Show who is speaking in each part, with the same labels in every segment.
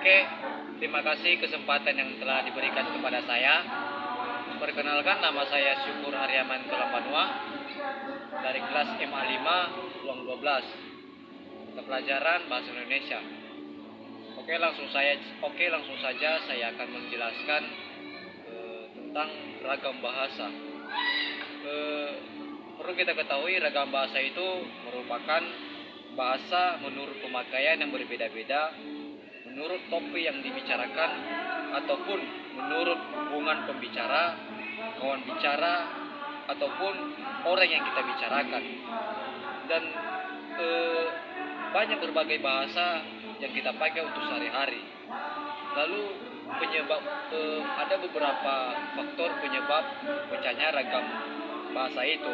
Speaker 1: Oke, terima kasih kesempatan yang telah diberikan kepada saya. Perkenalkan, nama saya Syukur Haryaman Kelambanua dari kelas MA 5 ruang 12 mata pelajaran Bahasa Indonesia. Langsung saja saya akan menjelaskan tentang ragam bahasa. Perlu kita ketahui, ragam bahasa itu merupakan bahasa menurut pemakaian yang berbeda-beda, menurut topik yang dibicarakan, ataupun menurut hubungan pembicara, kawan bicara, ataupun orang yang kita bicarakan. Dan banyak berbagai bahasa yang kita pakai untuk sehari-hari. Lalu ada beberapa faktor penyebab pecahnya ragam bahasa itu.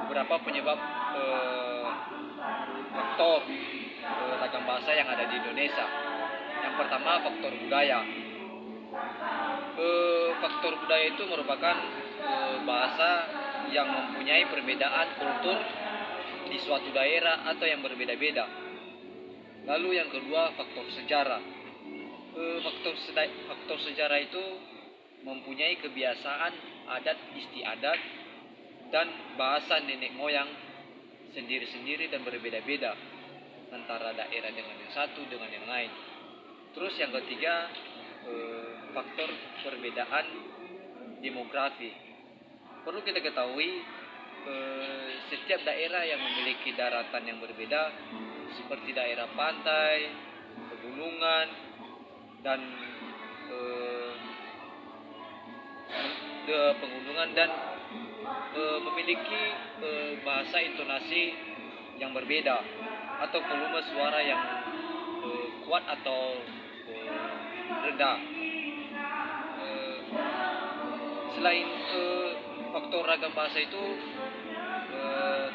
Speaker 1: Beberapa penyebab faktor ragam bahasa yang ada di Indonesia. Yang pertama, faktor budaya. Faktor budaya itu merupakan bahasa yang mempunyai perbedaan kultur di suatu daerah atau yang berbeda-beda. Lalu yang kedua, faktor sejarah. Faktor sejarah itu mempunyai kebiasaan adat istiadat dan bahasa nenek moyang sendiri-sendiri dan berbeda-beda antara daerah dengan yang satu dengan yang lain. Terus yang ketiga, faktor perbedaan demografi. Perlu kita ketahui, setiap daerah yang memiliki daratan yang berbeda, seperti daerah pantai, pegunungan, dan memiliki bahasa intonasi yang berbeda atau volume suara yang kuat atau rendah. Selain faktor ragam bahasa itu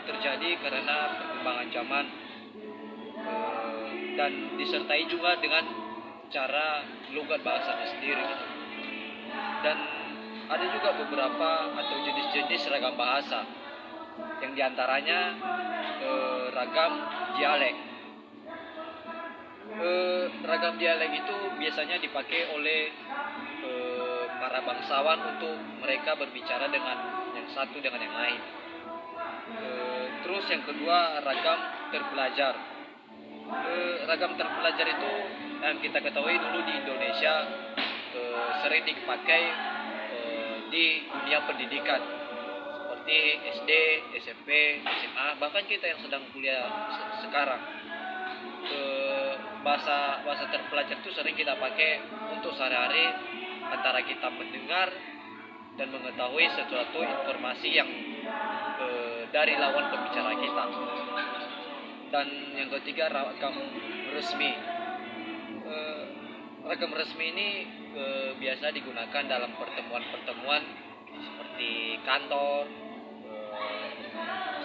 Speaker 1: terjadi karena perkembangan zaman dan disertai juga dengan cara logat bahasanya sendiri gitu. Dan ada juga beberapa atau jenis-jenis ragam bahasa, yang diantaranya ragam dialek. Ragam dialek itu biasanya dipakai oleh para bangsawan untuk mereka berbicara dengan yang satu dengan yang lain. Terus yang kedua, ragam terpelajar. Ragam terpelajar itu yang kita ketahui dulu di Indonesia sering dipakai di dunia pendidikan seperti SD, SMP, SMA, bahkan kita yang sedang kuliah sekarang. Bahasa terpelajar itu sering kita pakai untuk sehari-hari antara kita mendengar dan mengetahui sesuatu informasi yang dari lawan pembicara kita. Dan yang ketiga, ragam resmi. Ragam resmi ini biasa digunakan dalam pertemuan-pertemuan seperti kantor,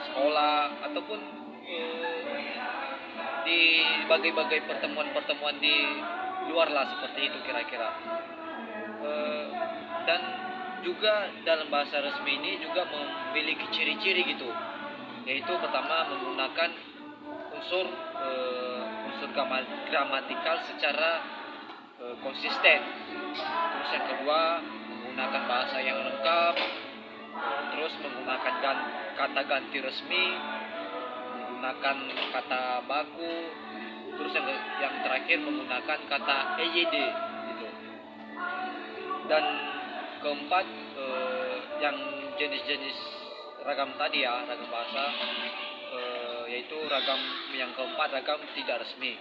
Speaker 1: sekolah, ataupun di bagai-bagai pertemuan-pertemuan di luar lah, seperti itu kira-kira. Dan juga dalam bahasa resmi ini juga memiliki ciri-ciri gitu, yaitu pertama menggunakan unsur gramatikal secara konsisten. Terus yang kedua, menggunakan bahasa yang lengkap. Terus menggunakan kata ganti resmi, menggunakan kata baku. Terus yang terakhir menggunakan kata EYD gitu. Dan keempat, yang jenis-jenis ragam tadi ya, ragam bahasa, yaitu ragam yang keempat, ragam tidak resmi.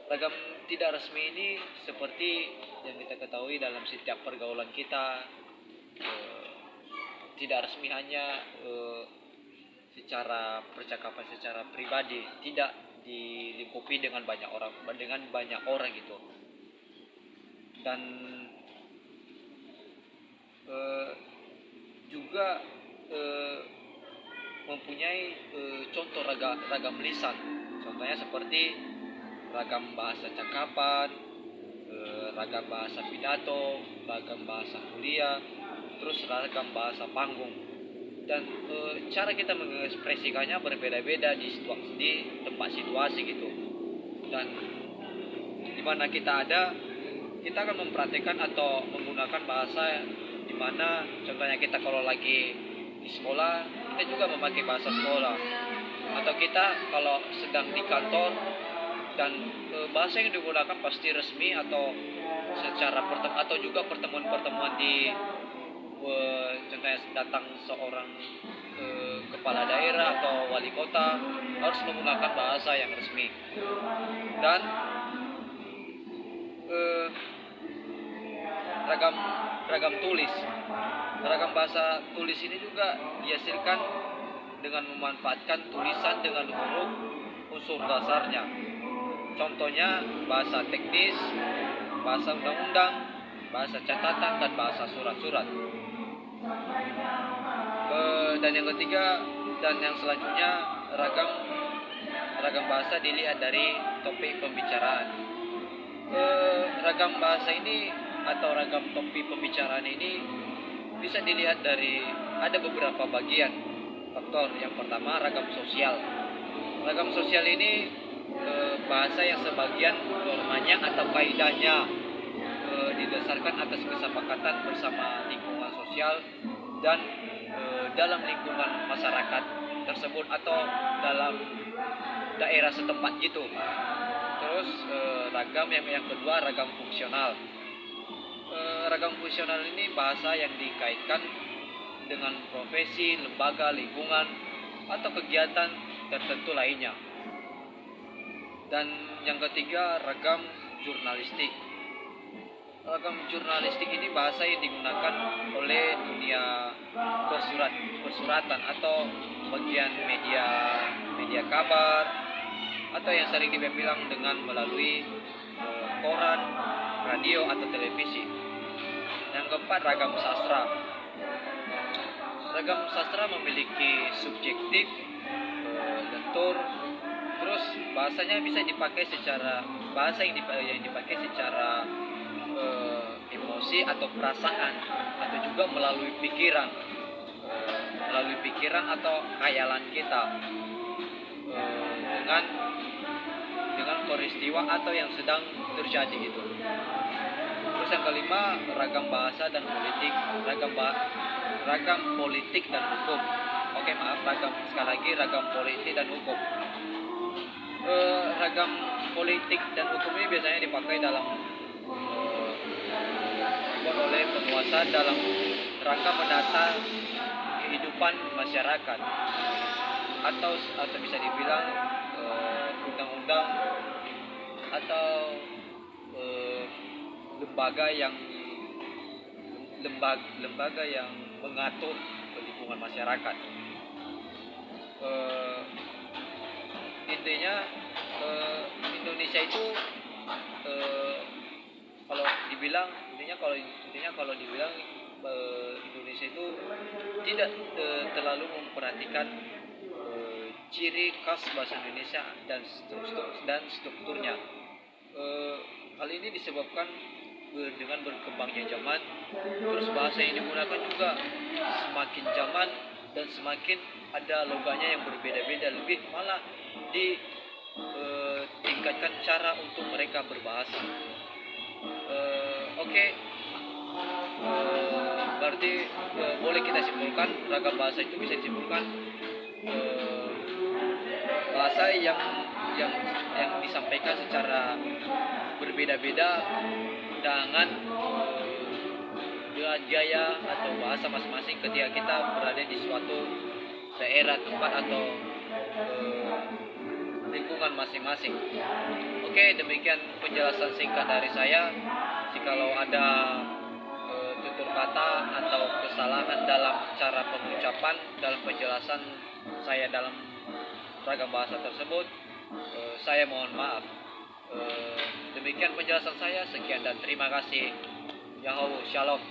Speaker 1: Ragam tidak resmi ini seperti yang kita ketahui dalam setiap pergaulan kita, tidak resmi hanya secara percakapan secara pribadi, tidak dilingkupi dengan banyak orang gitu. Dan juga mempunyai contoh ragam lisan. Contohnya seperti ragam bahasa cakapan, ragam bahasa pidato, ragam bahasa kuliah, terus ragam bahasa panggung. Dan cara kita mengekspresikannya berbeda-beda di tempat situasi gitu. Dan di mana kita ada, kita akan memperhatikan atau menggunakan bahasa di mana contohnya kita kalau lagi di sekolah, kita juga memakai bahasa sekolah. Atau kita kalau sedang di kantor dan bahasa yang digunakan pasti resmi atau secara atau juga pertemuan-pertemuan di contohnya datang seorang kepala daerah atau wali kota harus menggunakan bahasa yang resmi. Dan ragam tulis, ragam bahasa tulis ini juga dihasilkan dengan memanfaatkan tulisan dengan huruf unsur dasarnya. Contohnya bahasa teknis, bahasa undang-undang, bahasa catatan, dan bahasa surat-surat. Dan yang ketiga dan yang selanjutnya, ragam bahasa dilihat dari topik pembicaraan. Ragam bahasa ini atau ragam topik pembicaraan ini bisa dilihat dari ada beberapa bagian faktor. Yang pertama, ragam sosial. Ragam sosial ini bahasa yang sebagian normanya atau kaidahnya didasarkan atas kesepakatan bersama lingkungan sosial dan dalam lingkungan masyarakat tersebut atau dalam daerah setempat gitu. Terus ragam yang kedua, ragam fungsional. Ragam fungsional ini bahasa yang dikaitkan dengan profesi, lembaga, lingkungan, atau kegiatan tertentu lainnya. Dan yang ketiga, ragam jurnalistik. Ragam jurnalistik ini bahasa yang digunakan oleh dunia persuratan atau bagian media kabar, atau yang sering dibilang dengan melalui koran, radio, atau televisi. Yang keempat, ragam sastra. Ragam sastra memiliki subjektif, lentur, terus bahasanya bisa dipakai secara yang dipakai secara emosi atau perasaan, atau juga melalui pikiran atau khayalan kita dengan peristiwa atau yang sedang terjadi gitu. Terus yang kelima, ragam bahasa dan politik. Ragam politik dan hukum. Sekali lagi ragam politik dan hukum. Ragam politik dan hukum ini biasanya dipakai dalam oleh penguasa dalam rangka menata kehidupan masyarakat, atau bisa dibilang undang-undang atau lembaga yang mengatur lingkungan masyarakat. Intinya Indonesia itu kalau dibilang Indonesia itu tidak terlalu memperhatikan ciri khas bahasa Indonesia dan strukturnya. Hal ini disebabkan dengan berkembangnya zaman, terus bahasa yang digunakan juga semakin zaman dan semakin ada logatnya yang berbeda-beda, lebih malah ditingkatkan cara untuk mereka berbahasa. Berarti boleh kita simpulkan ragam bahasa itu bisa disimpulkan bahasa yang disampaikan secara berbeda-beda dengan gaya atau bahasa masing-masing ketika kita berada di suatu daerah, tempat, atau lingkungan masing-masing. Demikian penjelasan singkat dari saya. Jikalau ada tutur kata atau kesalahan dalam cara pengucapan dalam penjelasan saya dalam ragam bahasa tersebut, saya mohon maaf. Demikian penjelasan saya. Sekian dan terima kasih. Yahoo, shalom.